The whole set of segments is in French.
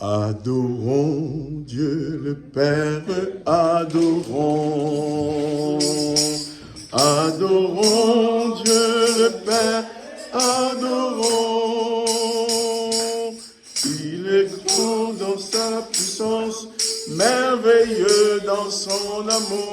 Adorons Dieu le Père, adorons. Adorons Dieu le Père, adorons. Il est grand dans sa puissance, merveilleux dans son amour.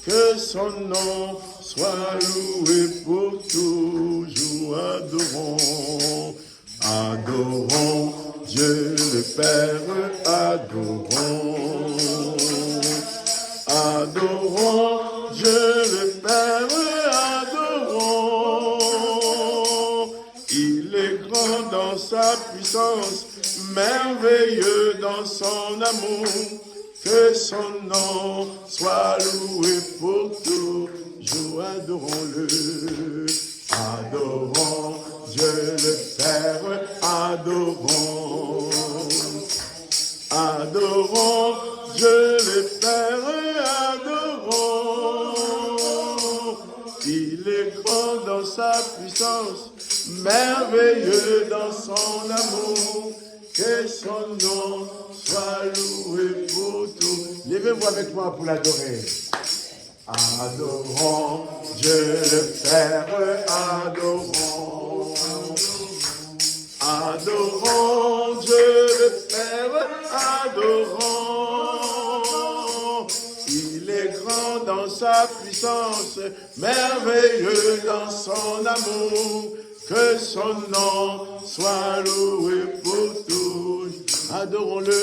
Que son nom soit loué pour toujours. Adorons, adorons Dieu le Père, adorons. Adorons Dieu le Père, adorons. Il est grand dans sa puissance, merveilleux dans son amour. Que son nom soit loué pour toujours. Adorons-le. Adorons Dieu le Père, adorons. Adorons Dieu le Père, adorons. Il est grand dans sa puissance, merveilleux dans son amour. Que son nom soit loué pour tout. Levez-vous avec moi pour l'adorer. Adorons Dieu le Père, adorons. Adorons Dieu le Père, adorons. Il est grand dans sa puissance, merveilleux dans son amour. Que son nom soit loué pour tous. Adorons-le.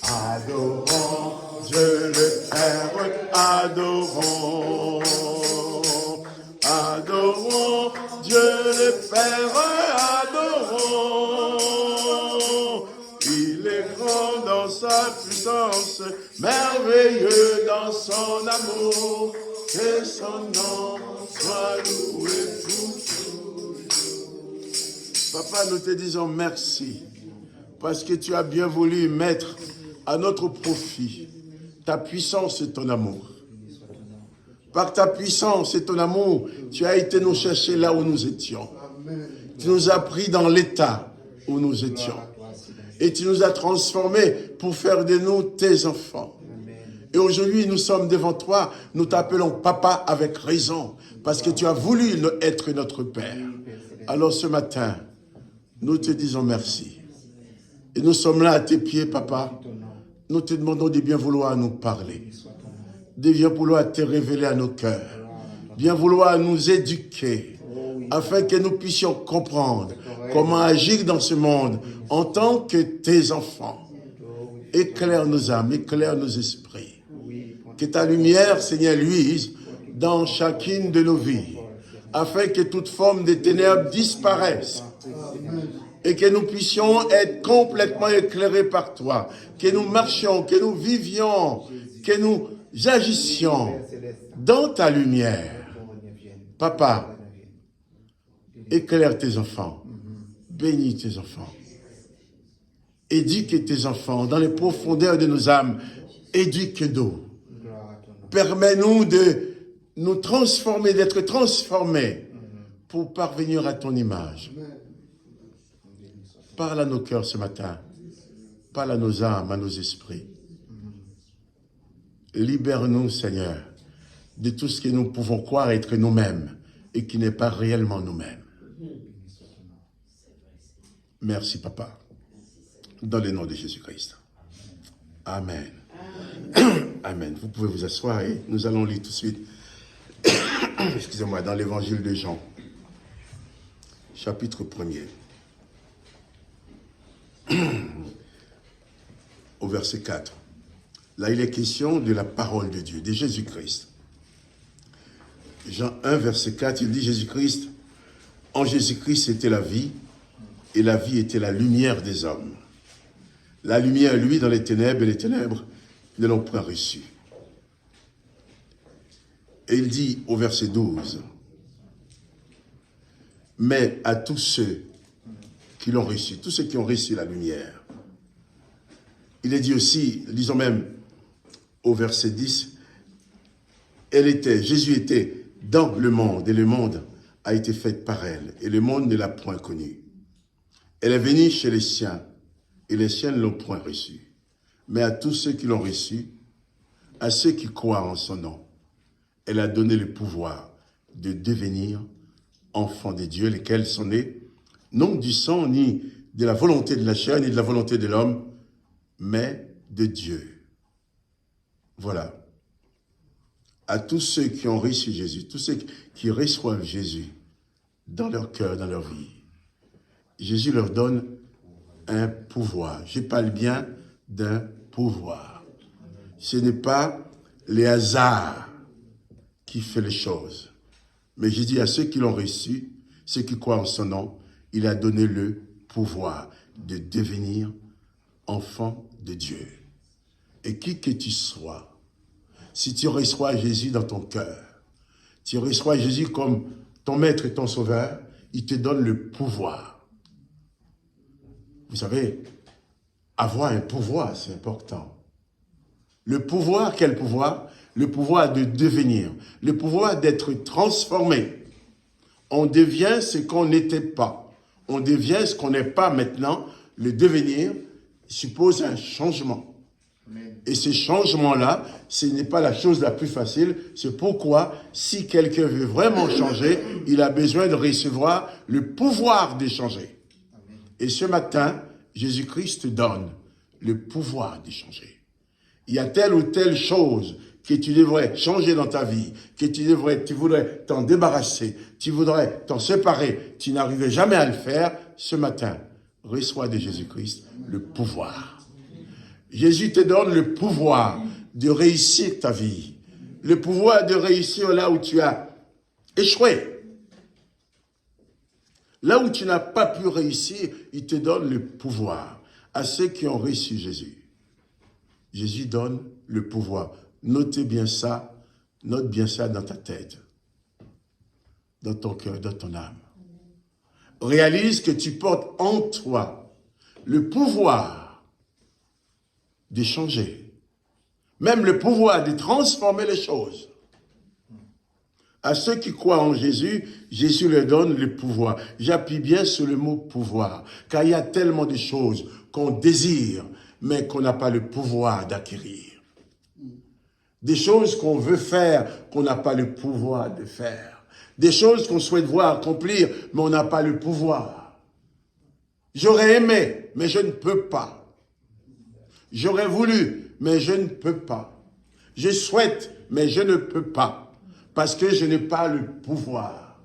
Adorons Dieu le Père, adorons. Adorons Dieu le Père, adorons. Il est grand dans sa puissance, merveilleux dans son amour. Que son nom soit loué pour tous. Papa, nous te disons merci, parce que tu as bien voulu mettre à notre profit ta puissance et ton amour. Par ta puissance et ton amour, tu as été nous chercher là où nous étions. Tu nous as pris dans l'état où nous étions. Et tu nous as transformés pour faire de nous tes enfants. Et aujourd'hui, nous sommes devant toi, nous t'appelons Papa avec raison, parce que tu as voulu être notre Père. Alors ce matin, nous te disons merci. Et nous sommes là à tes pieds, Papa. Nous te demandons de bien vouloir nous parler. De bien vouloir te révéler à nos cœurs. Bien vouloir nous éduquer. Afin que nous puissions comprendre comment agir dans ce monde en tant que tes enfants. Éclaire nos âmes, éclaire nos esprits. Que ta lumière, Seigneur, luise dans chacune de nos vies. Afin que toute forme de ténèbres disparaisse. Et que nous puissions être complètement éclairés par toi. Que nous marchions, que nous vivions, que nous agissions dans ta lumière. Papa, éclaire tes enfants. Bénis tes enfants. Éduque tes enfants dans les profondeurs de nos âmes. Éduque-nous. Permets-nous de nous transformer, d'être transformés pour parvenir à ton image. Parle à nos cœurs ce matin. Parle à nos âmes, à nos esprits. Libère-nous, Seigneur, de tout ce que nous pouvons croire être nous-mêmes et qui n'est pas réellement nous-mêmes. Merci, Papa. Dans le nom de Jésus-Christ. Amen. Amen. Vous pouvez vous asseoir et nous allons lire tout de suite, excusez-moi, dans l'évangile de Jean, chapitre 1er. Au verset 4. Là, il est question de la parole de Dieu, de Jésus-Christ. Jean 1, verset 4, il dit Jésus-Christ, en Jésus-Christ était la vie, et la vie était la lumière des hommes. La lumière, lui, dans les ténèbres, et les ténèbres ne l'ont point reçu. Et il dit au verset 12, mais à tous ceux qui l'ont reçu, tous ceux qui ont reçu la lumière. Il est dit aussi, disons même au verset 10, Jésus était dans le monde, et le monde a été fait par elle, et le monde ne l'a point connue. Elle est venue chez les siens, et les siens ne l'ont point reçu. Mais à tous ceux qui l'ont reçu, à ceux qui croient en son nom, elle a donné le pouvoir de devenir enfants de Dieu, lesquels sont nés, non du sang, ni de la volonté de la chair, ni de la volonté de l'homme, mais de Dieu. Voilà. À tous ceux qui ont reçu Jésus, tous ceux qui reçoivent Jésus dans leur cœur, dans leur vie, Jésus leur donne un pouvoir. Je parle bien d'un pouvoir. Ce n'est pas les hasards qui font les choses. Mais je dis à ceux qui l'ont reçu, ceux qui croient en son nom, il a donné le pouvoir de devenir enfant de Dieu. Et qui que tu sois, si tu reçois Jésus dans ton cœur, tu reçois Jésus comme ton maître et ton sauveur, il te donne le pouvoir. Vous savez, avoir un pouvoir, c'est important. Le pouvoir, quel pouvoir? Le pouvoir de devenir, le pouvoir d'être transformé. On devient ce qu'on n'était pas. On devient ce qu'on n'est pas maintenant. Le devenir suppose un changement. Et ce changement-là, ce n'est pas la chose la plus facile. C'est pourquoi, si quelqu'un veut vraiment changer, il a besoin de recevoir le pouvoir de changer. Et ce matin, Jésus-Christ donne le pouvoir de changer. Il y a telle ou telle chose que tu devrais changer dans ta vie, que tu voudrais t'en débarrasser, tu voudrais t'en séparer, tu n'arrivais jamais à le faire, ce matin, reçois de Jésus-Christ le pouvoir. Jésus te donne le pouvoir de réussir ta vie, le pouvoir de réussir là où tu as échoué. Là où tu n'as pas pu réussir, il te donne le pouvoir à ceux qui ont reçu Jésus. Jésus donne le pouvoir. Notez bien ça, note bien ça dans ta tête, dans ton cœur, dans ton âme. Réalise que tu portes en toi le pouvoir de changer, même le pouvoir de transformer les choses. À ceux qui croient en Jésus, Jésus leur donne le pouvoir. J'appuie bien sur le mot pouvoir, car il y a tellement de choses qu'on désire, mais qu'on n'a pas le pouvoir d'acquérir. Des choses qu'on veut faire, qu'on n'a pas le pouvoir de faire. Des choses qu'on souhaite voir accomplir, mais on n'a pas le pouvoir. J'aurais aimé, mais je ne peux pas. J'aurais voulu, mais je ne peux pas. Je souhaite, mais je ne peux pas. Parce que je n'ai pas le pouvoir.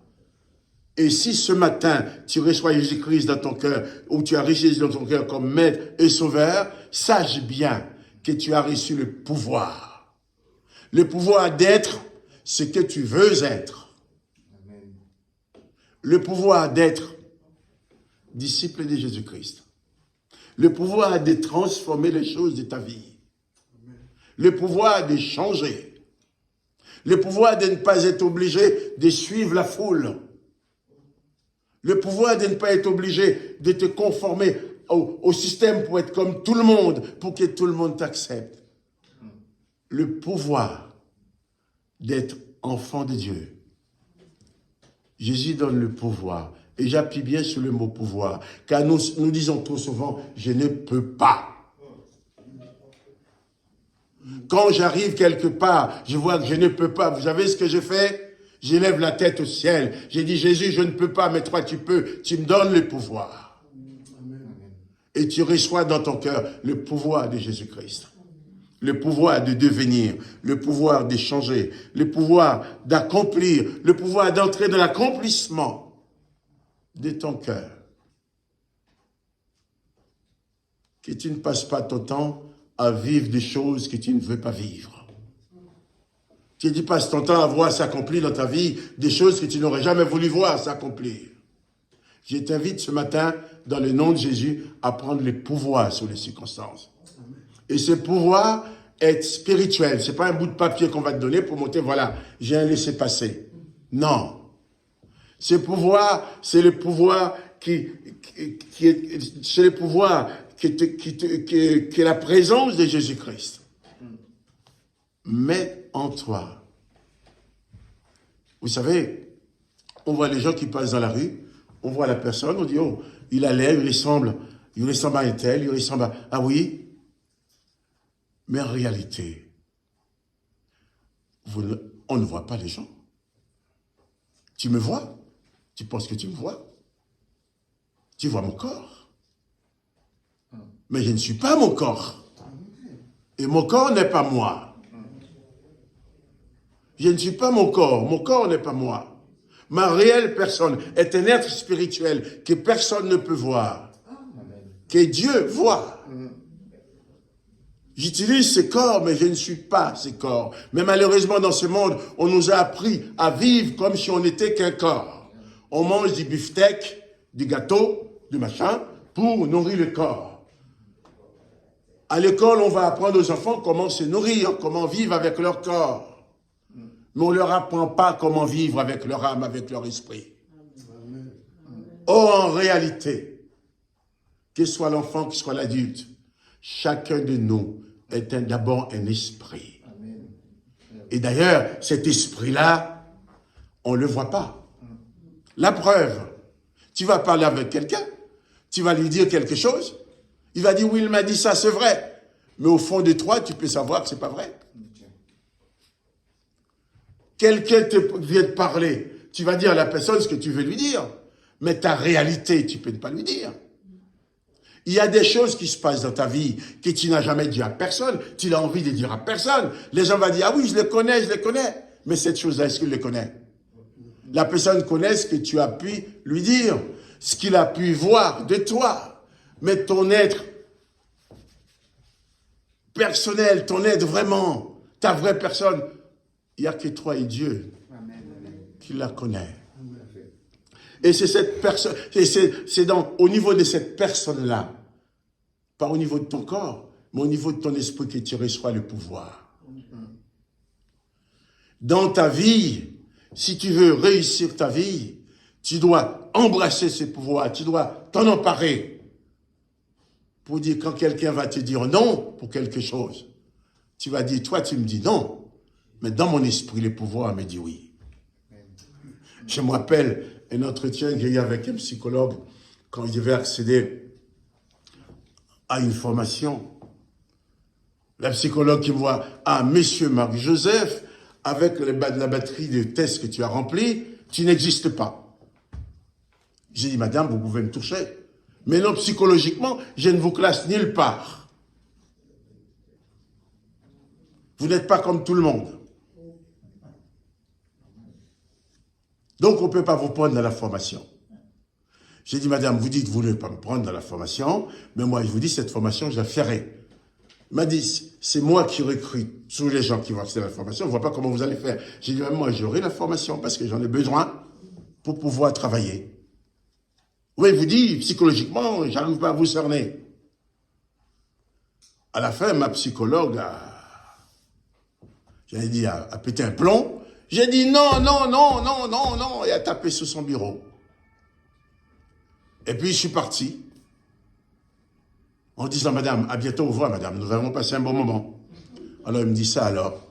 Et si ce matin, tu reçois Jésus-Christ dans ton cœur, ou tu as reçu Jésus dans ton cœur comme maître et sauveur, sache bien que tu as reçu le pouvoir. Le pouvoir d'être ce que tu veux être. Le pouvoir d'être disciple de Jésus-Christ. Le pouvoir de transformer les choses de ta vie. Le pouvoir de changer. Le pouvoir de ne pas être obligé de suivre la foule. Le pouvoir de ne pas être obligé de te conformer au système pour être comme tout le monde, pour que tout le monde t'accepte. Le pouvoir d'être enfant de Dieu. Jésus donne le pouvoir. Et j'appuie bien sur le mot pouvoir, car nous disons trop souvent, je ne peux pas. Quand j'arrive quelque part, je vois que je ne peux pas. Vous savez ce que je fais? J'élève la tête au ciel. J'ai dit, Jésus, je ne peux pas, mais toi tu peux. Tu me donnes le pouvoir. Et tu reçois dans ton cœur le pouvoir de Jésus-Christ. Le pouvoir de devenir, le pouvoir de changer, le pouvoir d'accomplir, le pouvoir d'entrer dans l'accomplissement de ton cœur. Que tu ne passes pas ton temps à vivre des choses que tu ne veux pas vivre. Que tu passes ton temps à voir s'accomplir dans ta vie des choses que tu n'aurais jamais voulu voir s'accomplir. Je t'invite ce matin, dans le nom de Jésus, à prendre le pouvoir sur les circonstances. Et ce pouvoir est spirituel. Ce n'est pas un bout de papier qu'on va te donner pour montrer, voilà, j'ai un laissez-passer. Non. Ce pouvoir, c'est le pouvoir qui est la présence de Jésus-Christ. Mets en toi. Vous savez, on voit les gens qui passent dans la rue, on voit la personne, on dit, oh, il a l'air, il ressemble, il ressemble à un tel, il ressemble à... Ah oui, mais en réalité, on ne voit pas les gens. Tu me vois? Tu penses que tu me vois? Tu vois mon corps. Mais je ne suis pas mon corps. Et mon corps n'est pas moi. Je ne suis pas mon corps n'est pas moi. Ma réelle personne est un être spirituel que personne ne peut voir, que Dieu voit. J'utilise ce corps, mais je ne suis pas ce corps. Mais malheureusement, dans ce monde, on nous a appris à vivre comme si on n'était qu'un corps. On mange du beefsteak, du gâteau, du machin, pour nourrir le corps. À l'école, on va apprendre aux enfants comment se nourrir, comment vivre avec leur corps. Mais on ne leur apprend pas comment vivre avec leur âme, avec leur esprit. Oh, en réalité, que soit l'enfant, que soit l'adulte, chacun de nous est d'abord un esprit. Et d'ailleurs, cet esprit-là, on ne le voit pas. La preuve, tu vas parler avec quelqu'un, tu vas lui dire quelque chose, il va dire, oui, il m'a dit ça, c'est vrai. Mais au fond de toi, tu peux savoir que ce n'est pas vrai. Quelqu'un vient te parler, tu vas dire à la personne ce que tu veux lui dire. Mais ta réalité, tu ne peux pas lui dire. Il y a des choses qui se passent dans ta vie que tu n'as jamais dit à personne. Tu as envie de dire à personne. Les gens vont dire, ah oui, je les connais, je les connais. Mais cette chose-là, est-ce qu'il les connaît? La personne connaît ce que tu as pu lui dire, ce qu'il a pu voir de toi. Mais ton être personnel, ton être vraiment, ta vraie personne, il n'y a que toi et Dieu qui la connaît. Et c'est cette personne, c'est donc au niveau de cette personne-là, pas au niveau de ton corps, mais au niveau de ton esprit que tu reçois le pouvoir. Dans ta vie, si tu veux réussir ta vie, tu dois embrasser ce pouvoir, tu dois t'en emparer. Pour dire, quand quelqu'un va te dire non pour quelque chose, tu vas dire, toi tu me dis non, mais dans mon esprit, le pouvoir me dit oui. Je me rappelle un entretien que j'ai eu avec un psychologue quand je devais accéder à une formation. La psychologue qui me voit, ah, monsieur Marc-Joseph, avec la batterie de tests que tu as remplis, tu n'existes pas. J'ai dit, madame, vous pouvez me toucher. Mais non, psychologiquement, je ne vous classe nulle part. Vous n'êtes pas comme tout le monde. Donc, on ne peut pas vous prendre dans la formation. J'ai dit, madame, vous dites que vous ne voulez pas me prendre dans la formation, mais moi, je vous dis, cette formation, je la ferai. Il m'a dit, c'est moi qui recrute tous les gens qui vont accéder à la formation, on ne voit pas comment vous allez faire. J'ai dit, moi, j'aurai la formation parce que j'en ai besoin pour pouvoir travailler. Oui, il vous dit, psychologiquement, j'arrive pas à vous cerner. À la fin, ma psychologue j'allais dire, a pété un plomb. J'ai dit non, non, non, non, non, non, et a tapé sur son bureau. Et puis, je suis parti. En disant, madame, à bientôt, au revoir, madame, nous avons passé un bon moment. Alors, il me dit ça, alors.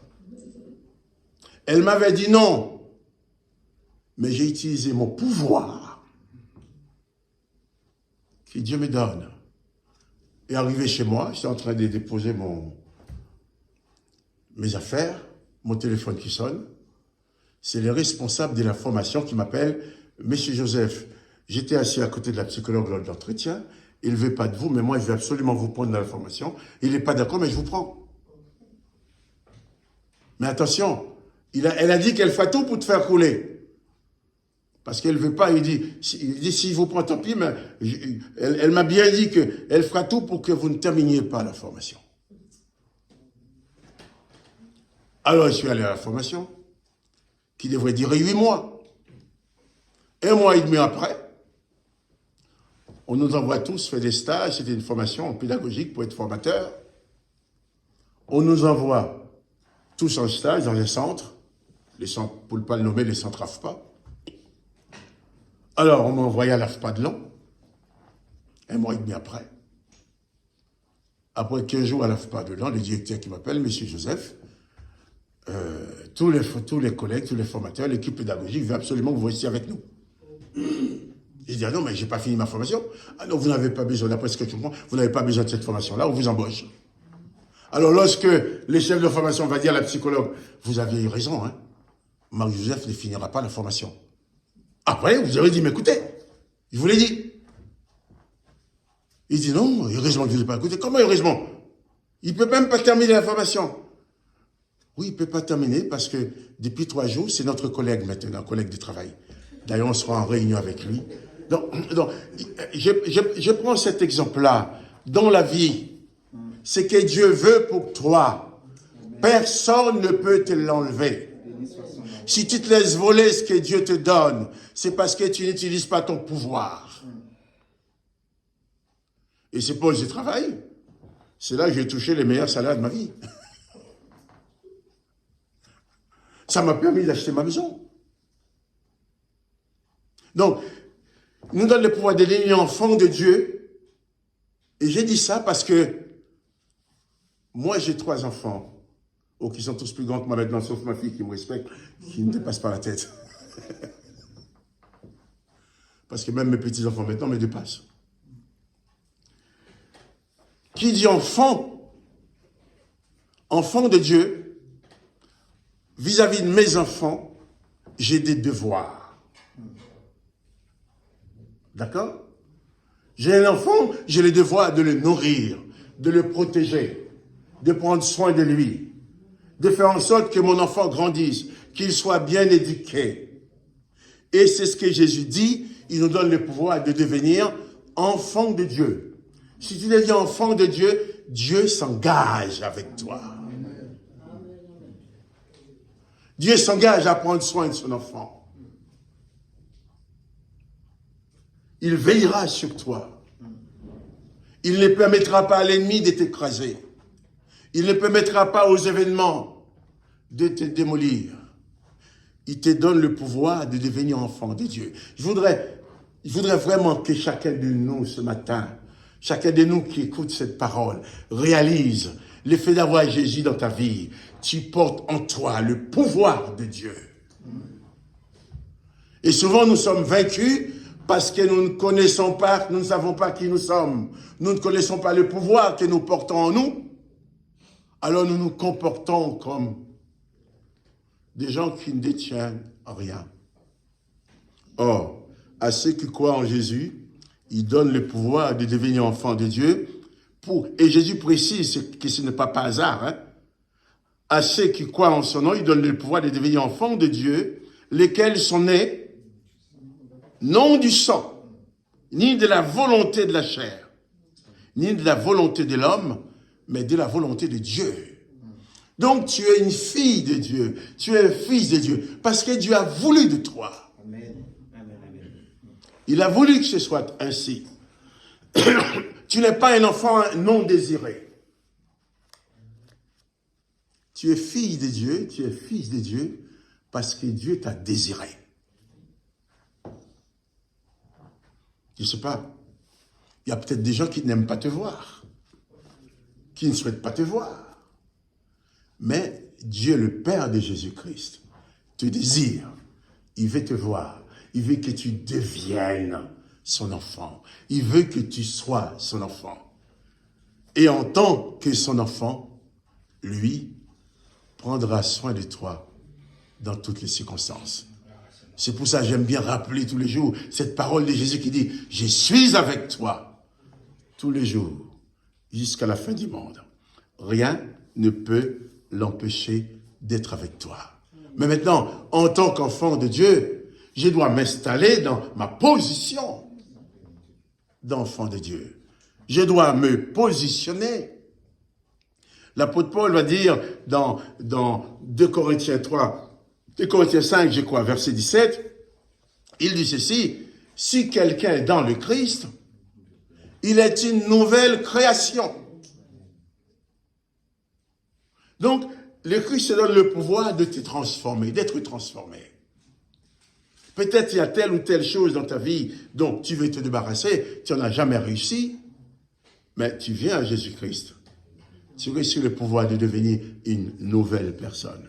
Elle m'avait dit non, mais j'ai utilisé mon pouvoir que Dieu me donne. Et arrivé chez moi, j'étais en train de déposer mes affaires, mon téléphone qui sonne. C'est le responsable de la formation qui m'appelle, Monsieur Joseph, j'étais assis à côté de la psychologue lors de l'entretien, il ne veut pas de vous, mais moi je vais absolument vous prendre dans la formation. Il n'est pas d'accord, mais je vous prends. Mais attention, elle a dit qu'elle fera tout pour te faire couler. Parce qu'elle ne veut pas, il dit s'il vous prend, tant pis, mais elle m'a bien dit qu'elle fera tout pour que vous ne terminiez pas la formation. Alors je suis allé à la formation, qui devrait durer 8 mois. 1 mois et demi après, on nous envoie tous faire des stages, c'était une formation pédagogique pour être formateur. On nous envoie tous en stage dans les centres, pour ne pas le nommer, les centres AFPA. Alors, on m'a envoyé à l'AFPA de Lyon, 1 mois et demi après. Après 15 jours à l'AFPA de Lyon, le directeur qui m'appelle, Monsieur Joseph, tous les collègues, tous les formateurs, l'équipe pédagogique veut absolument que vous restiez avec nous. Il dit, ah non, mais j'ai pas fini ma formation. Ah non, vous n'avez pas besoin, d'après ce que tu comprends, vous n'avez pas besoin de cette formation-là, on vous embauche. Alors, lorsque les chefs de formation vont dire à la psychologue, vous aviez eu raison, hein, Marc-Joseph ne finira pas la formation. Après, vous avez dit, mais écoutez, je vous l'ai dit. Il dit, non, heureusement que je ne l'ai pas écouté. Comment heureusement? Il ne peut même pas terminer la formation. Oui, il ne peut pas terminer parce que depuis 3 jours, c'est notre collègue maintenant, collègue de travail. D'ailleurs, on sera en réunion avec lui. Donc je prends cet exemple-là. Dans la vie, ce que Dieu veut pour toi, personne ne peut te l'enlever. Si tu te laisses voler ce que Dieu te donne, c'est parce que tu n'utilises pas ton pouvoir. Et c'est pour ce travail. C'est là que j'ai touché les meilleurs salaires de ma vie. Ça m'a permis d'acheter ma maison. Donc, il nous donne le pouvoir de devenir enfant de Dieu. Et j'ai dit ça parce que moi, j'ai 3 enfants. Oh, qui sont tous plus grands que moi maintenant, sauf ma fille qui me respecte, qui ne dépasse pas la tête. Parce que même mes petits-enfants maintenant me dépassent. Qui dit enfant, enfant de Dieu, vis-à-vis de mes enfants, j'ai des devoirs. D'accord? J'ai un enfant, j'ai le devoir de le nourrir, de le protéger, de prendre soin de lui, de faire en sorte que mon enfant grandisse, qu'il soit bien éduqué. Et c'est ce que Jésus dit, il nous donne le pouvoir de devenir enfant de Dieu. Si tu deviens enfant de Dieu, Dieu s'engage avec toi. Dieu s'engage à prendre soin de son enfant. Il veillera sur toi. Il ne permettra pas à l'ennemi de t'écraser. Il ne permettra pas aux événements de te démolir. Il te donne le pouvoir de devenir enfant de Dieu. Je voudrais vraiment que chacun de nous ce matin, chacun de nous qui écoute cette parole, réalise le fait d'avoir Jésus dans ta vie. Tu portes en toi le pouvoir de Dieu. Et souvent nous sommes vaincus parce que nous ne connaissons pas, nous ne savons pas qui nous sommes. Nous ne connaissons pas le pouvoir que nous portons en nous. Alors nous nous comportons comme des gens qui ne détiennent rien. Or, à ceux qui croient en Jésus, il donne le pouvoir de devenir enfant de Dieu. Et Jésus précise que ce n'est pas par hasard. Hein? À ceux qui croient en son nom, il donne le pouvoir de devenir enfant de Dieu, lesquels sont nés, non du sang, ni de la volonté de la chair, ni de la volonté de l'homme, mais de la volonté de Dieu. Donc tu es une fille de Dieu, tu es un fils de Dieu, parce que Dieu a voulu de toi. Amen. Il a voulu que ce soit ainsi. Tu n'es pas un enfant non désiré. Tu es fille de Dieu, tu es fils de Dieu, parce que Dieu t'a désiré. Je ne sais pas, il y a peut-être des gens qui n'aiment pas te voir, qui ne souhaitent pas te voir. Mais Dieu, le Père de Jésus-Christ, te désire. Il veut te voir. Il veut que tu deviennes son enfant. Il veut que tu sois son enfant. Et en tant que son enfant, lui prendra soin de toi dans toutes les circonstances. C'est pour ça que j'aime bien rappeler tous les jours cette parole de Jésus qui dit « Je suis avec toi tous les jours jusqu'à la fin du monde. Rien ne peut l'empêcher d'être avec toi. » Mais maintenant, en tant qu'enfant de Dieu, je dois m'installer dans ma position d'enfant de Dieu. Je dois me positionner. L'apôtre Paul va dire dans 2 Corinthiens 5, je crois, verset 17, il dit ceci, « Si quelqu'un est dans le Christ, il est une nouvelle création. » Donc, le Christ te donne le pouvoir de te transformer, d'être transformé. Peut-être il y a telle ou telle chose dans ta vie dont tu veux te débarrasser, tu n'en as jamais réussi, mais tu viens à Jésus-Christ. Tu reçois le pouvoir de devenir une nouvelle personne.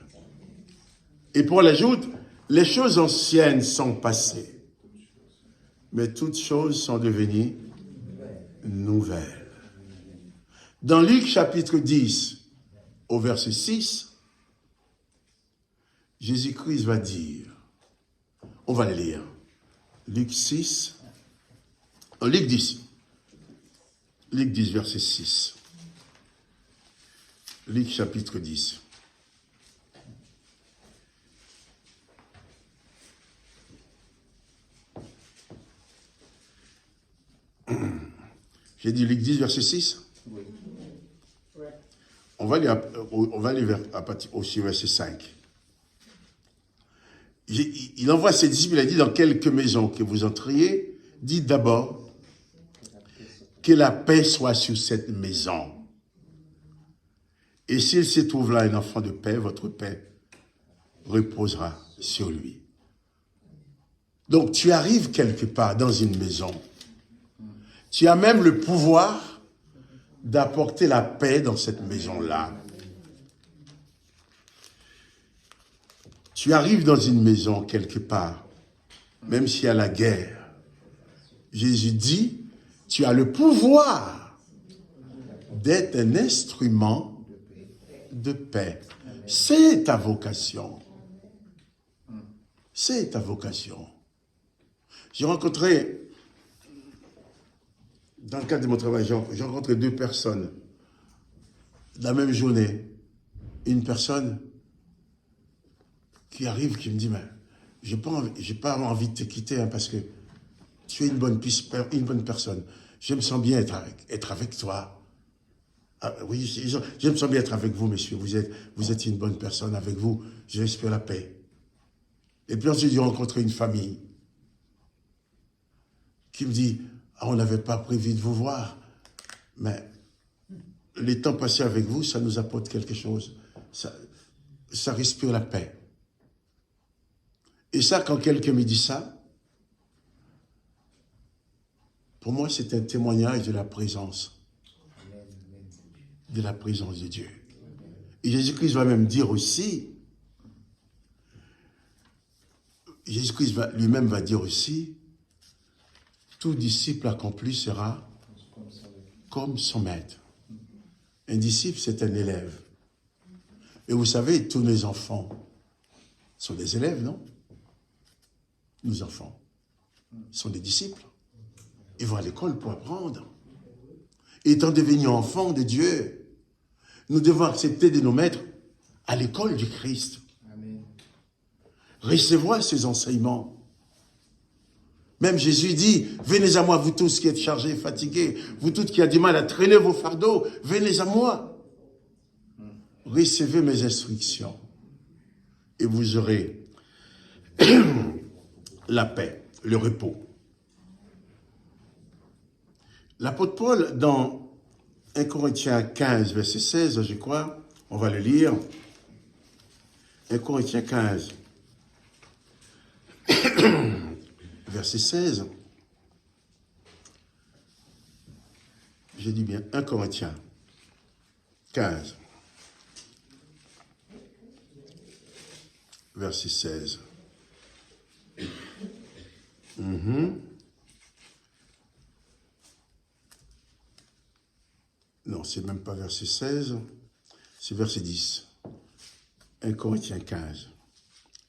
Et Paul ajoute, les choses anciennes sont passées. mais toutes choses sont devenues nouvelles. Dans Luc chapitre 10, au verset 6, Jésus-Christ va dire, on va le lire, Luc 10, verset 6. Luc chapitre 10. J'ai dit Luc 10, verset 6. Oui. On va aller au verset 5. Il envoie ses disciples, il a dit, dans quelques maisons que vous entriez, dites d'abord que la paix soit sur cette maison. Et s'il se trouve là un enfant de paix, votre paix reposera sur lui. Donc tu arrives quelque part dans une maison. Tu as même le pouvoir d'apporter la paix dans cette maison-là. Tu arrives dans une maison quelque part, même s'il y a la guerre. Jésus dit, tu as le pouvoir d'être un instrument de paix. C'est ta vocation. C'est ta vocation. J'ai rencontré, dans le cadre de mon travail, j'ai rencontré deux personnes la même journée. Une personne qui arrive, qui me dit, mais j'ai pas envie de te quitter parce que tu es une bonne personne. Je me sens bien être avec toi. Ah, oui, je me sens bien être avec vous, monsieur. Vous êtes une bonne personne avec vous. J'espère la paix. Et puis ensuite, j'ai rencontré une famille qui me dit, on n'avait pas prévu de vous voir, mais les temps passés avec vous, ça nous apporte quelque chose. Ça respire la paix. Et ça, quand quelqu'un me dit ça, pour moi, c'est un témoignage de la présence. De la présence de Dieu. Et Jésus-Christ va même dire aussi, Jésus-Christ lui-même va dire aussi, tout disciple accompli sera comme son maître. Un disciple, c'est un élève. Et vous savez, tous nos enfants sont des élèves, non? Nos enfants sont des disciples. Ils vont à l'école pour apprendre. Et étant devenus enfants de Dieu, nous devons accepter de nous mettre à l'école du Christ. Amen. Recevoir ses enseignements. Même Jésus dit, venez à moi, vous tous qui êtes chargés et fatigués, vous tous qui avez du mal à traîner vos fardeaux, venez à moi. Recevez mes instructions et vous aurez la paix, le repos. L'apôtre Paul, dans 1 Corinthiens 15, verset 16, je crois, on va le lire. 1 Corinthiens 15, verset 16. J'ai dit bien 1 Corinthiens 15, verset 16. Non, c'est même pas verset 16, c'est verset 10. 1 Corinthiens 15,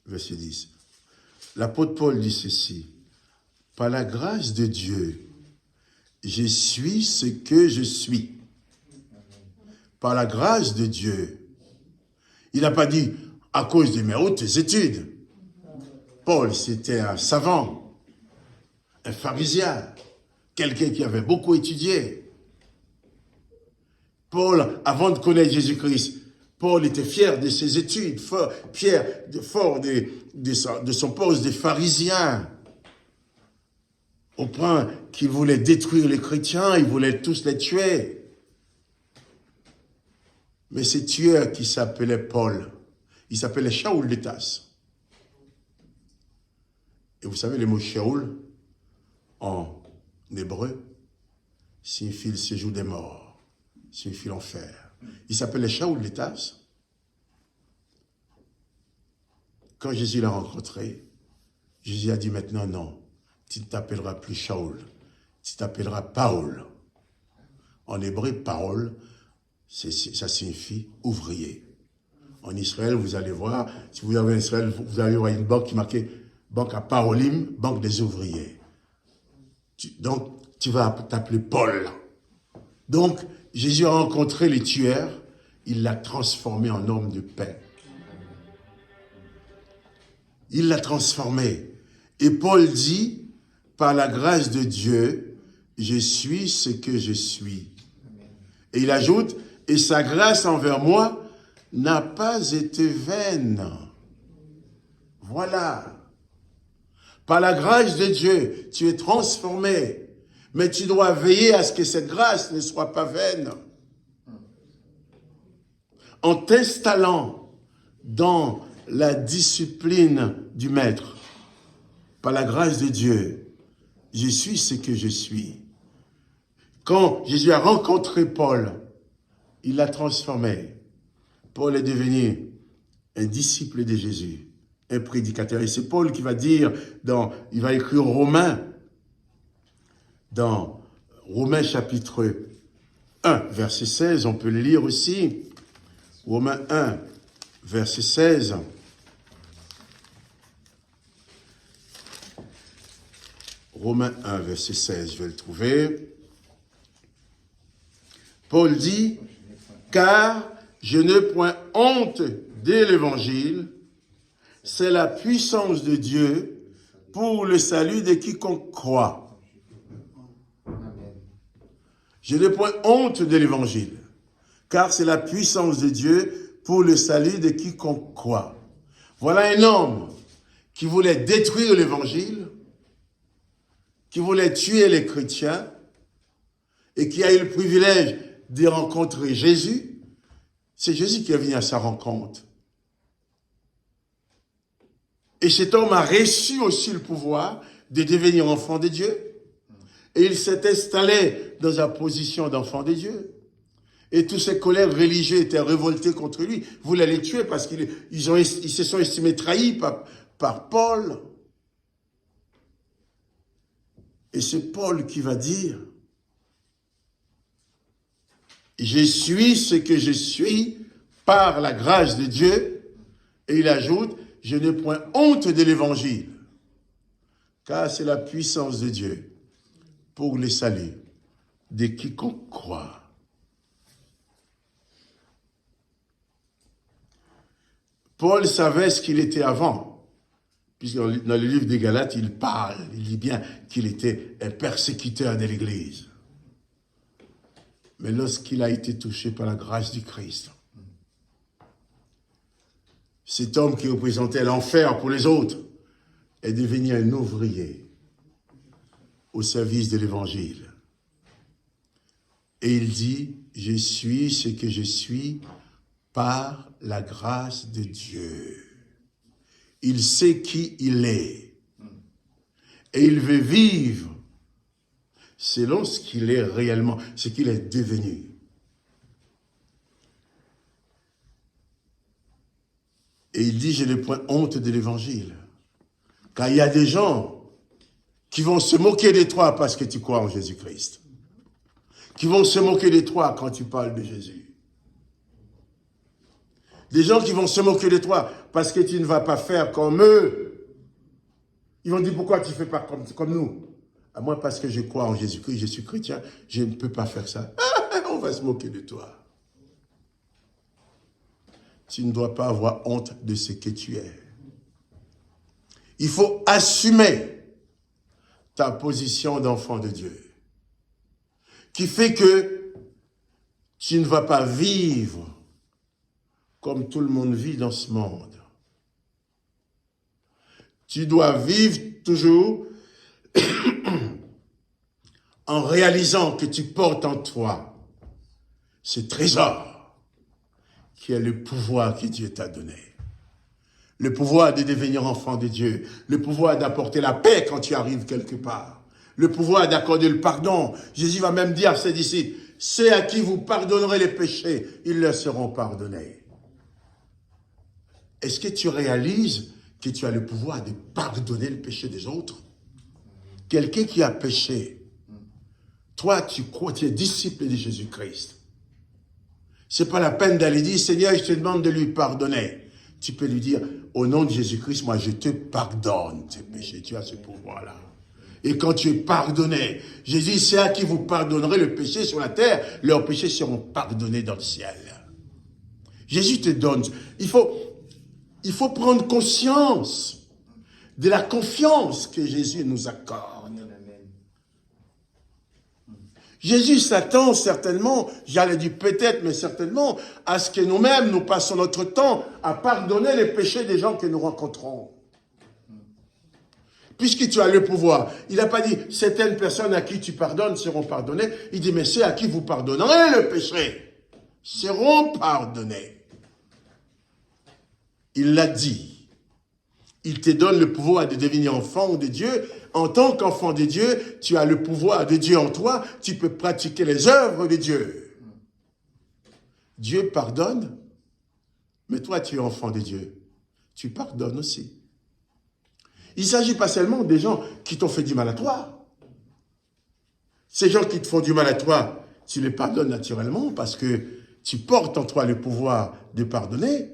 verset 10. L'apôtre Paul dit ceci, « Par la grâce de Dieu, je suis ce que je suis. » Par la grâce de Dieu. Il n'a pas dit « à cause de mes hautes études ». Paul, c'était un savant, un pharisien, quelqu'un qui avait beaucoup étudié. Paul, avant de connaître Jésus-Christ, Paul était fier de ses études, fier de son poste de pharisien, au point qu'il voulait détruire les chrétiens, il voulait tous les tuer. Mais ce tueur qui s'appelait Paul, il s'appelait Shaoul de Tarse. Et vous savez, le mot Shaoul, en hébreu, signifie le séjour des morts, signifie l'enfer. Il s'appelait Shaoul de Tarse. Quand Jésus l'a rencontré, Jésus a dit maintenant non, tu ne t'appelleras plus Shaul, tu t'appelleras Paul. En hébreu, Paul, ça signifie ouvrier. En Israël, vous allez voir, si vous avez en Israël, vous allez voir une banque qui est marquée Banque à Parolim, Banque des ouvriers. Donc, tu vas t'appeler Paul. Donc, Jésus a rencontré les tueurs, il l'a transformé en homme de paix. Il l'a transformé. Et Paul dit, par la grâce de Dieu, je suis ce que je suis. Et il ajoute, et sa grâce envers moi n'a pas été vaine. Voilà. Par la grâce de Dieu, tu es transformé. Mais tu dois veiller à ce que cette grâce ne soit pas vaine. En t'installant dans la discipline du Maître, par la grâce de Dieu, je suis ce que je suis. Quand Jésus a rencontré Paul, il l'a transformé. Paul est devenu un disciple de Jésus, un prédicateur. Et c'est Paul qui va dire, il va écrire Romains, dans Romains chapitre 1, verset 16, on peut le lire aussi. Romains 1, verset 16. Romains 1, verset 16, je vais le trouver. Paul dit, « Car je n'ai point honte de l'évangile, c'est la puissance de Dieu pour le salut de quiconque croit. » Je n'ai point honte de l'évangile, car c'est la puissance de Dieu pour le salut de quiconque croit. Voilà un homme qui voulait détruire l'évangile, qui voulait tuer les chrétiens, et qui a eu le privilège de rencontrer Jésus. C'est Jésus qui est venu à sa rencontre. Et cet homme a reçu aussi le pouvoir de devenir enfant de Dieu. Et il s'est installé dans sa position d'enfant de Dieu. Et tous ces colères religieux étaient révoltés contre lui, voulaient les tuer parce qu'ils se sont estimés trahis par Paul. Et c'est Paul qui va dire, « Je suis ce que je suis par la grâce de Dieu. » Et il ajoute, « Je n'ai point honte de l'évangile, car c'est la puissance de Dieu pour le salut de quiconque croit. » Paul savait ce qu'il était avant, puisque dans le livre des Galates, il parle, il dit bien qu'il était un persécuteur de l'Église. Mais lorsqu'il a été touché par la grâce du Christ, cet homme qui représentait l'enfer pour les autres est devenu un ouvrier au service de l'Évangile. Et il dit, « Je suis ce que je suis par la grâce de Dieu. » Il sait qui il est. Et il veut vivre selon ce qu'il est réellement, ce qu'il est devenu. Et il dit, je n'ai point honte de l'évangile. Car il y a des gens qui vont se moquer de toi parce que tu crois en Jésus-Christ. Qui vont se moquer de toi quand tu parles de Jésus. Des gens qui vont se moquer de toi parce que tu ne vas pas faire comme eux. Ils vont dire, pourquoi tu ne fais pas comme nous? À moi, parce que je crois en Jésus-Christ, je suis chrétien, je ne peux pas faire ça. On va se moquer de toi. Tu ne dois pas avoir honte de ce que tu es. Il faut assumer ta position d'enfant de Dieu, qui fait que tu ne vas pas vivre comme tout le monde vit dans ce monde. Tu dois vivre toujours en réalisant que tu portes en toi ce trésor qui est le pouvoir que Dieu t'a donné. Le pouvoir de devenir enfant de Dieu. Le pouvoir d'apporter la paix quand tu arrives quelque part. Le pouvoir d'accorder le pardon. Jésus va même dire à ses disciples, « Ceux à qui vous pardonnerez les péchés, ils leur seront pardonnés. » Est-ce que tu réalises que tu as le pouvoir de pardonner le péché des autres? quelqu'un qui a péché, toi, tu crois, tu es disciple de Jésus-Christ. C'est pas la peine d'aller dire, Seigneur, je te demande de lui pardonner. Tu peux lui dire, au nom de Jésus-Christ, moi, je te pardonne tes péchés. Tu as ce pouvoir-là. Et quand tu es pardonné, Jésus, c'est à qui vous pardonnerez le péché sur la terre, leurs péchés seront pardonnés dans le ciel. Jésus te donne. Il faut prendre conscience de la confiance que Jésus nous accorde. Jésus s'attend certainement, j'allais dire peut-être, mais certainement, à ce que nous-mêmes, nous passons notre temps à pardonner les péchés des gens que nous rencontrons. Puisque tu as le pouvoir. Il n'a pas dit, certaines personnes à qui tu pardonnes seront pardonnées. Il dit, mais ceux à qui vous pardonnerez le péché seront pardonnés. Il l'a dit. Il te donne le pouvoir de devenir enfant de Dieu. En tant qu'enfant de Dieu, tu as le pouvoir de Dieu en toi. Tu peux pratiquer les œuvres de Dieu. Dieu pardonne, mais toi, tu es enfant de Dieu. Tu pardonnes aussi. Il ne s'agit pas seulement des gens qui t'ont fait du mal à toi. Ces gens qui te font du mal à toi, tu les pardonnes naturellement parce que tu portes en toi le pouvoir de pardonner.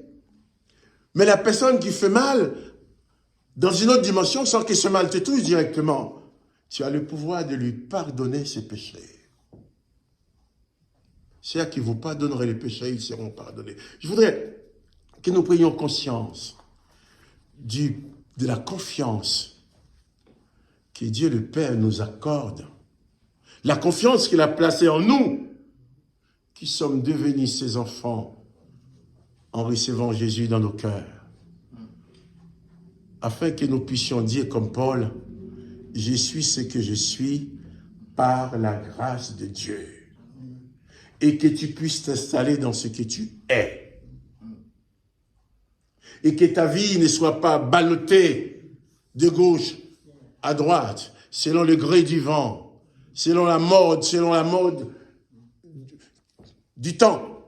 Mais la personne qui fait mal, dans une autre dimension, sans que ce mal te touche directement, tu as le pouvoir de lui pardonner ses péchés. C'est à qui vous pardonnerez les péchés, ils seront pardonnés. Je voudrais que nous prenions conscience de la confiance que Dieu le Père nous accorde. La confiance qu'il a placée en nous, qui sommes devenus ses enfants en recevant Jésus dans nos cœurs. Afin que nous puissions dire comme Paul, « Je suis ce que je suis par la grâce de Dieu. » Et que tu puisses t'installer dans ce que tu es. Et que ta vie ne soit pas ballottée de gauche à droite, selon le gré du vent, selon la mode du temps,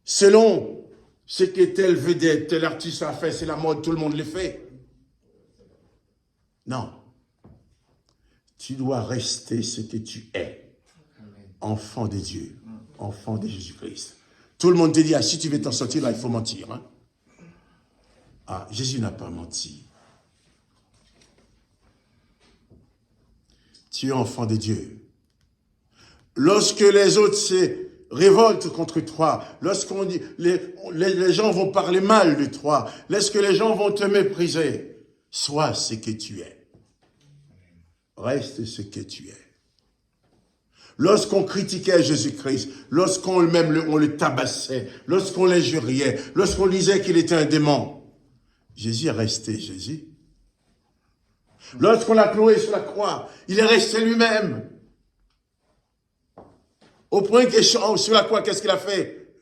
selon ce que telle vedette, tel artiste a fait, c'est la mode, tout le monde le fait. Non. Tu dois rester ce que tu es. Enfant de Dieu, enfant de Jésus-Christ. Tout le monde te dit, ah, si tu veux t'en sortir, là, il faut mentir. Hein? Ah, Jésus n'a pas menti. Tu es enfant de Dieu. Lorsque les autres se révoltent contre toi, lorsqu'on dit, les gens vont parler mal de toi, lorsque les gens vont te mépriser, sois ce que tu es. Reste ce que tu es. Lorsqu'on critiquait Jésus-Christ, lorsqu'on le tabassait, lorsqu'on l'injuriait, lorsqu'on disait qu'il était un démon, Jésus est resté Jésus. Lorsqu'on l'a cloué sur la croix, il est resté lui-même. Au point que sur la croix, qu'est-ce qu'il a fait?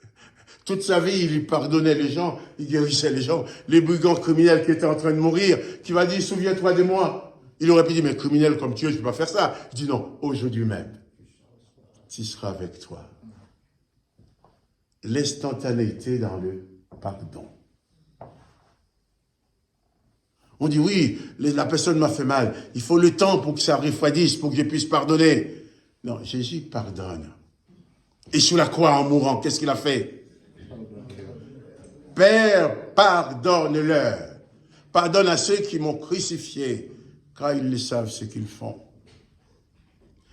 Toute sa vie, il pardonnait les gens, il guérissait les gens, les brigands criminels qui étaient en train de mourir, qui va dire, souviens-toi de moi. Il aurait pu dire, mais criminel comme tu es, je ne peux pas faire ça. Je dis non, aujourd'hui même, tu seras avec toi. L'instantanéité dans le pardon. On dit oui, la personne m'a fait mal. Il faut le temps pour que ça refroidisse, pour que je puisse pardonner. Non, Jésus pardonne. Et sur la croix, en mourant, qu'est-ce qu'il a fait? Père, pardonne-leur. Pardonne à ceux qui m'ont crucifié, car ils le savent ce qu'ils font.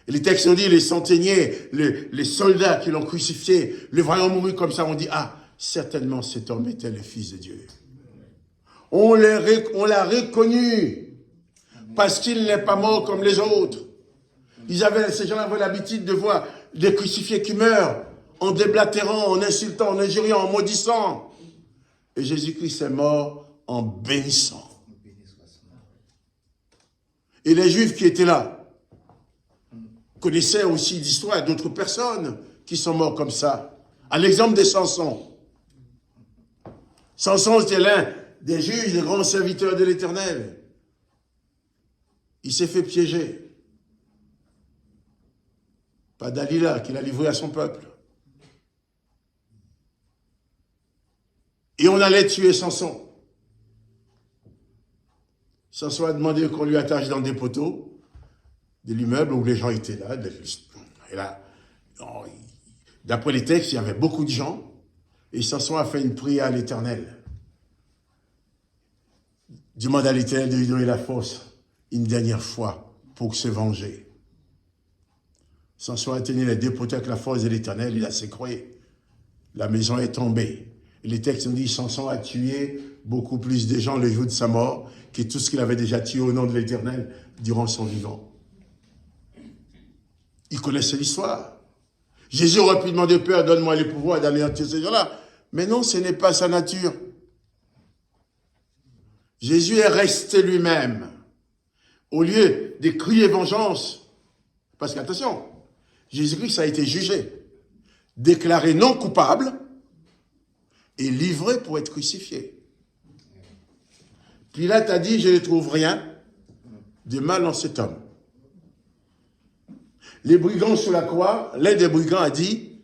Et les textes ont dit, les centeniers, les soldats qui l'ont crucifié, le voyant mourir comme ça, on dit, ah, certainement cet homme était le Fils de Dieu. On l'a reconnu, parce qu'il n'est pas mort comme les autres. Ces gens avaient l'habitude de voir des crucifiés qui meurent, en déblatérant, en insultant, en injuriant, en maudissant. Et Jésus-Christ est mort en bénissant. Et les Juifs qui étaient là connaissaient aussi l'histoire d'autres personnes qui sont morts comme ça. À l'exemple de Samson. Samson, c'était l'un des juges, des grands serviteurs de l'Éternel. Il s'est fait piéger par Dalila, qui l'a livré à son peuple. Et on allait tuer Samson. Samson a demandé qu'on lui attache dans des poteaux de l'immeuble où les gens étaient là. Et là, d'après les textes, il y avait beaucoup de gens. Et Samson a fait une prière à l'Éternel. Demande à l'Éternel de lui donner la force une dernière fois pour se venger. Samson a tenu les deux poteaux avec la force de l'Éternel. Il a sécroé. La maison est tombée. Et les textes nous disent Samson a tué beaucoup plus de gens le jour de sa mort que tout ce qu'il avait déjà tué au nom de l'Éternel durant son vivant. Il connaissait l'histoire. Jésus aurait pu demander, Père, donne-moi le pouvoir d'anéantir ces gens-là. Mais non, ce n'est pas sa nature. Jésus est resté lui-même. Au lieu de crier vengeance, parce qu'attention, Jésus-Christ a été jugé, déclaré non coupable et livré pour être crucifié. Pilate a dit, je ne trouve rien de mal en cet homme. Les brigands sur la croix, l'un des brigands a dit,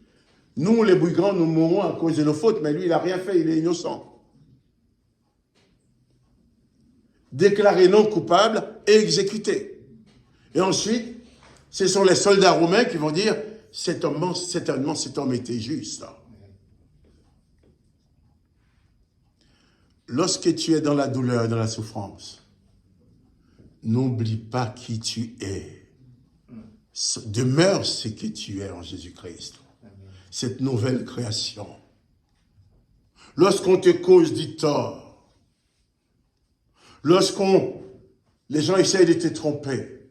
nous les brigands, nous mourrons à cause de nos fautes, mais lui, il n'a rien fait, il est innocent. Déclaré non coupable et exécuté. Et ensuite, ce sont les soldats romains qui vont dire, cet homme était juste. Lorsque tu es dans la douleur, dans la souffrance, n'oublie pas qui tu es. Demeure ce que tu es en Jésus-Christ. Cette nouvelle création. Lorsqu'on te cause du tort, les gens essayent de te tromper,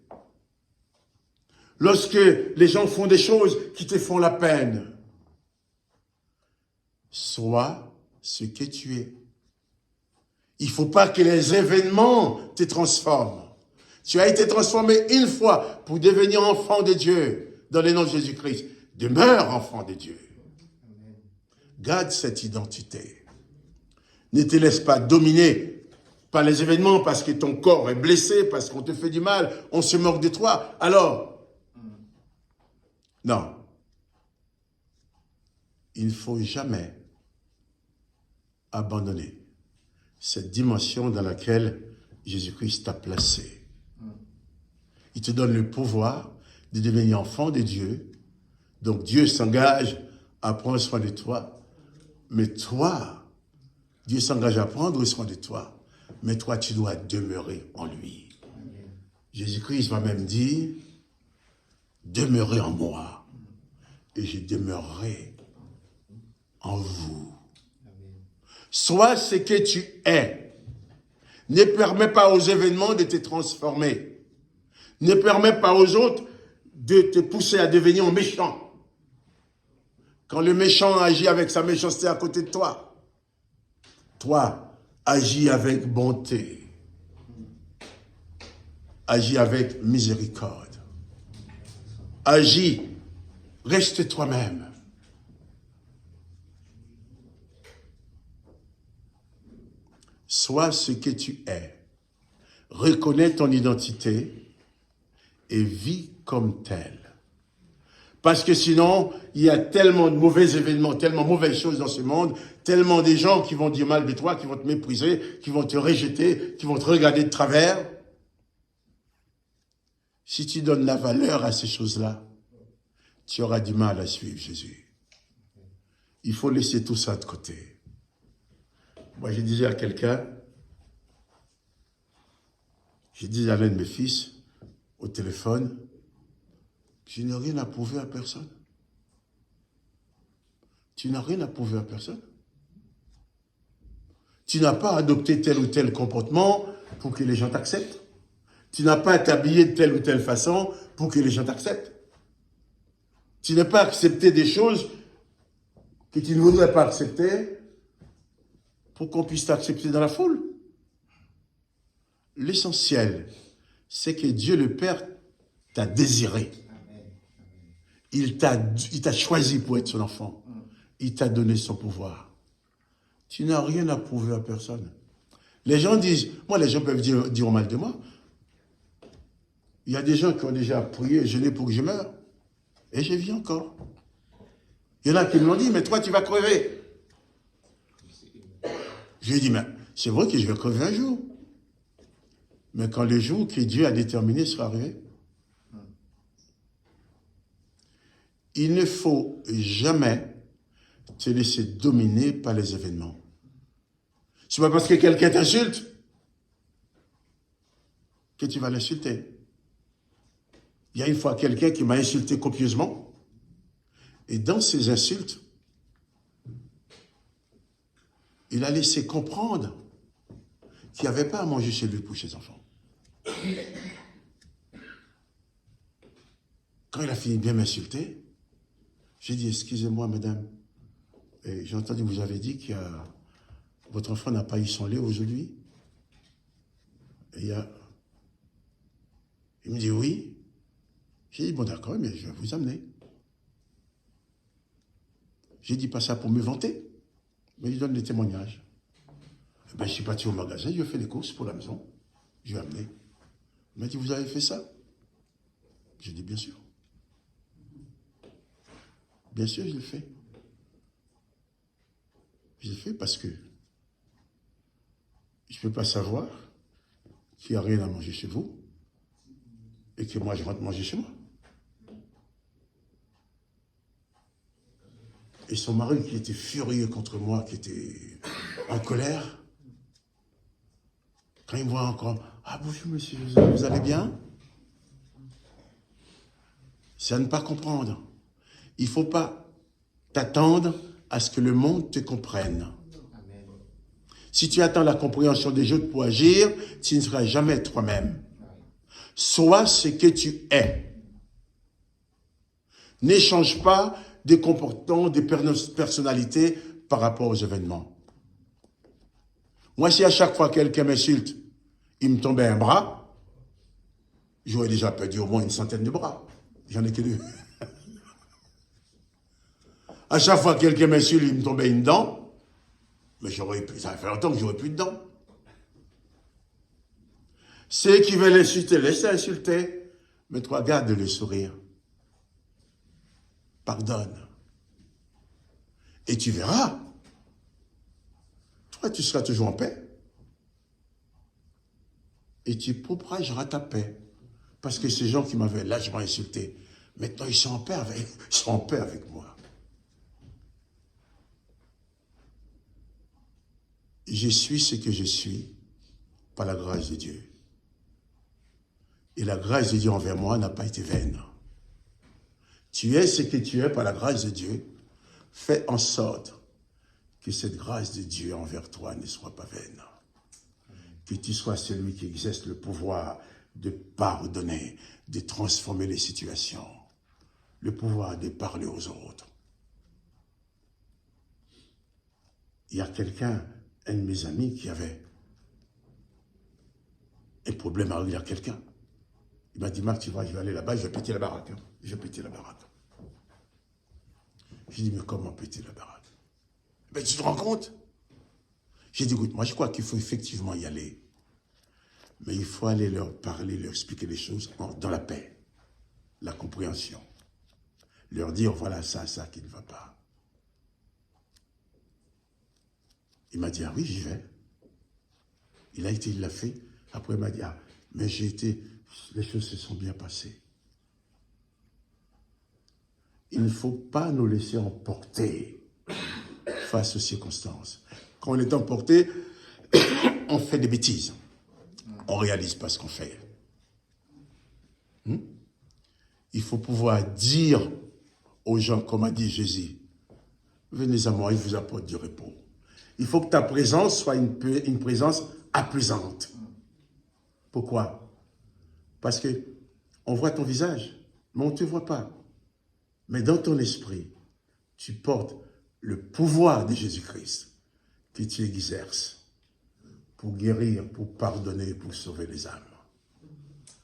lorsque les gens font des choses qui te font la peine, sois ce que tu es. Il ne faut pas que les événements te transforment. Tu as été transformé une fois pour devenir enfant de Dieu dans le nom de Jésus-Christ. Demeure enfant de Dieu. Garde cette identité. Ne te laisse pas dominer par les événements parce que ton corps est blessé, parce qu'on te fait du mal, on se moque de toi. Alors, non. Il ne faut jamais abandonner cette dimension dans laquelle Jésus-Christ t'a placé. Il te donne le pouvoir de devenir enfant de Dieu. Donc Dieu s'engage à prendre soin de toi. Mais toi, Dieu s'engage à prendre soin de toi. Mais toi, tu dois demeurer en lui. Jésus-Christ va même dire, demeurez en moi et je demeurerai en vous. Sois ce que tu es. Ne permets pas aux événements de te transformer. Ne permets pas aux autres de te pousser à devenir méchant. Quand le méchant agit avec sa méchanceté à côté de toi, toi, agis avec bonté. Agis avec miséricorde. Agis, reste toi-même. Sois ce que tu es. Reconnais ton identité et vis comme tel. Parce que sinon, il y a tellement de mauvais événements, tellement de mauvaises choses dans ce monde, tellement de gens qui vont dire mal de toi, qui vont te mépriser, qui vont te rejeter, qui vont te regarder de travers. Si tu donnes la valeur à ces choses-là, tu auras du mal à suivre Jésus. Il faut laisser tout ça de côté. Moi, je disais à quelqu'un, je disais à l'un de mes fils, au téléphone, je n'ai rien à prouver à personne. Tu n'as rien à prouver à personne. Tu n'as pas adopté tel ou tel comportement pour que les gens t'acceptent. Tu n'as pas t'habillé de telle ou telle façon pour que les gens t'acceptent. Tu n'as pas accepté des choses que tu ne voudrais pas accepter pour qu'on puisse t'accepter dans la foule. L'essentiel, c'est que Dieu le Père t'a désiré. Il t'a choisi pour être son enfant. Il t'a donné son pouvoir. Tu n'as rien à prouver à personne. Les gens disent, moi les gens peuvent dire mal de moi. Il y a des gens qui ont déjà prié, jeûné pour que je meure. Et je vis encore. Il y en a qui me l'ont dit, mais toi tu vas crever. Je lui ai dit, mais c'est vrai que je vais crever un jour. Mais quand le jour que Dieu a déterminé sera arrivé, il ne faut jamais te laisser dominer par les événements. C'est pas parce que quelqu'un t'insulte que tu vas l'insulter. Il y a une fois quelqu'un qui m'a insulté copieusement, et dans ses insultes, il a laissé comprendre qu'il n'y avait pas à manger chez lui pour ses enfants. Quand il a fini de bien m'insulter, j'ai dit, excusez-moi, madame, j'ai entendu que vous avez dit que votre enfant n'a pas eu son lait aujourd'hui. Et il me dit oui. J'ai dit, bon d'accord, mais je vais vous amener. J'ai dit pas ça pour me vanter, mais il donne des témoignages. Et ben, je suis parti au magasin, je fais les courses pour la maison. Je lui ai amené. Il m'a dit, vous avez fait ça? J'ai dit, bien sûr. Bien sûr, je l'ai fait. Je l'ai fait parce que je ne peux pas savoir qu'il n'y a rien à manger chez vous et que moi, je rentre manger chez moi. Et son mari, qui était furieux contre moi, qui était en colère, quand il me voit encore, « Ah bonjour monsieur, vous allez bien ?» C'est à ne pas comprendre. Il ne faut pas t'attendre à ce que le monde te comprenne. Amen. Si tu attends la compréhension des autres pour agir, tu ne seras jamais toi-même. Sois ce que tu es. N'échange pas des comportements, des personnalités par rapport aux événements. Moi, si à chaque fois quelqu'un m'insulte, il me tombait un bras, j'aurais déjà perdu au moins une centaine de bras. J'en ai que 2. À chaque fois que quelqu'un m'insulte, il me tombait une dent, mais ça fait longtemps que j'aurais plus de dents. Ceux qui veulent insulter, laisse insulter, mais toi, garde le sourire. Pardonne. Et tu verras. Toi, tu seras toujours en paix. Et tu propageras ta paix. Parce que ces gens qui m'avaient lâchement insulté, maintenant ils sont en paix avec moi. Je suis ce que je suis par la grâce de Dieu. Et la grâce de Dieu envers moi n'a pas été vaine. Tu es ce que tu es par la grâce de Dieu. Fais en sorte que cette grâce de Dieu envers toi ne soit pas vaine. Que tu sois celui qui exerce le pouvoir de pardonner, de transformer les situations, le pouvoir de parler aux autres. Il y a quelqu'un, un de mes amis, qui avait un problème à régler à quelqu'un. Il m'a dit, Marc, tu vois, je vais aller là-bas, je vais péter la baraque. Hein. Je vais péter la baraque. J'ai dit, mais comment péter la baraque? Ben, tu te rends compte? J'ai dit, écoute, moi je crois qu'il faut effectivement y aller. Mais il faut aller leur parler, leur expliquer les choses dans la paix, la compréhension. Leur dire, voilà, ça qui ne va pas. Il m'a dit, ah oui, j'y vais. Il l'a fait. Après, il m'a dit, ah, mais les choses se sont bien passées. Il ne faut pas nous laisser emporter face aux circonstances. Quand on est emporté, on fait des bêtises. On ne réalise pas ce qu'on fait. Il faut pouvoir dire aux gens, comme a dit Jésus, venez à moi, il vous apporte du repos. Il faut que ta présence soit une présence apaisante. Pourquoi? Parce que on voit ton visage, mais on ne te voit pas. Mais dans ton esprit, tu portes le pouvoir de Jésus-Christ que tu exerces pour guérir, pour pardonner, pour sauver les âmes.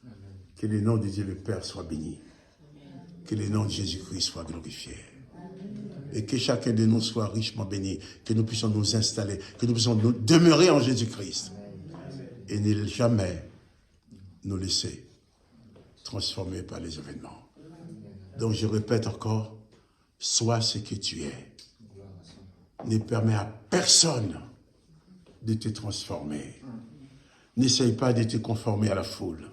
Amen. Que le nom de Dieu le Père soit béni. Amen. Que le nom de Jésus-Christ soit glorifié. Amen. Et que chacun de nous soit richement béni. Que nous puissions nous installer, que nous puissions nous demeurer en Jésus-Christ. Et ne jamais nous laisser transformer par les événements. Donc je répète encore, sois ce que tu es. Ne permets à personne de te transformer. N'essaye pas de te conformer à la foule,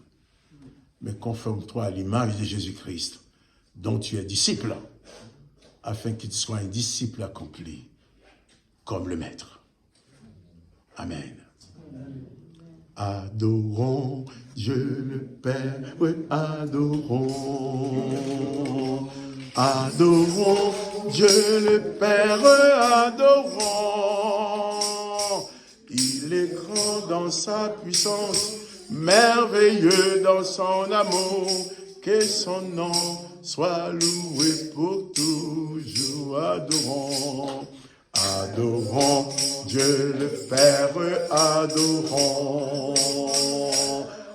mais conforme-toi à l'image de Jésus-Christ, dont tu es disciple, afin que tu sois un disciple accompli, comme le Maître. Amen. Adorons Dieu le Père, oui, adorons. Adorons Dieu le Père, adorons. Il est grand dans sa puissance, merveilleux dans son amour, que son nom soit loué pour toujours. Adorons. Adorons Dieu le Père, adorons.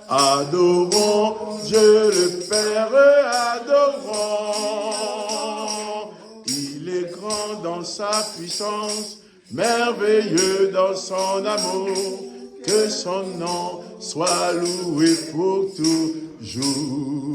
Adorons Dieu le Père, adorons. Il est grand dans sa puissance, merveilleux dans son amour, que son nom soit loué pour toujours.